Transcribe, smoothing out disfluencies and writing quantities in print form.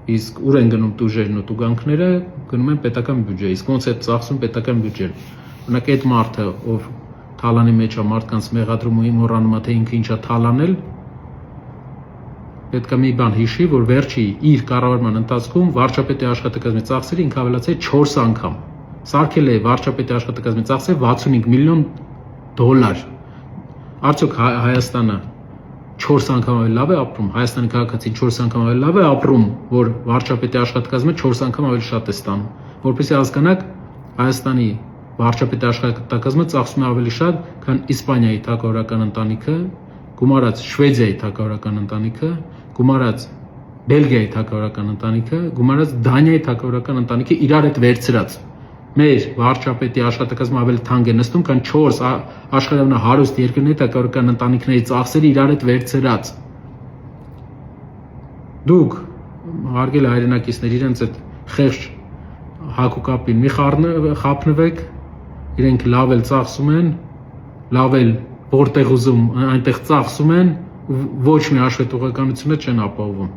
իսկ ուր են գնում տուժերն ու տուգանքները, գնում են պետական բյուջե, իսկ ոնց է ծախսում պետական բյուջեն։ Օրինակ այդ մարդը, ով թալանի մեջ է մարդկանց մեղադրում ու մոռանում է, թե ինքը ինչա թալանել, պետք է մի բան հիշի, որ վերջի իր կառավարման ընթացքում վարչապետի աշխատակազմի ծախսերը ինքը ավելացել 4 անգամ։ Սարքել է վարչապետի աշխատակազմի ծախսերը 65 միլիոն դոլար։ Արդյոք Հայաստանը 4 անգամ ավելի լավ է ապրում, Հայաստանի քաղաքացին 4 անգամ ավելի լավ է ապրում, որ վարչապետի աշխատակազմը 4 անգամ ավելի շատ է ստանում, որպեսզի հասկանաք Հայաստանի վարչապետի աշխատակազմը ծախսում է ավելի շատ, քան Իսպանիայի թագավորական ընտանիքը, գումարած Շվեդիայի թագավորական ընտանիքը, գումարած Բելգիայի թագավորական ընտանիքը, գումարած Դանիայի թագավորական ընտանիքը իրար հետ վերցրած։ Մեր վարչապետի աշխատակազմը ավելի թանկ է նստում, քան 4 աշխարհի ամենահարուստ երկրների թագավորական ընտանիքների ծախսերը իրար հետ վերցրած։ Դուք հարգելի հայրենակիցներ, իրենց այդ խեղճ հակուկապին մի խափնվեք, իրենք լավ էլ ծախսում են, լավ էլ որտեղ ուզում այնտեղ ծախսում են, ոչ մի հաշվետվողականությունը չեն ապահովում։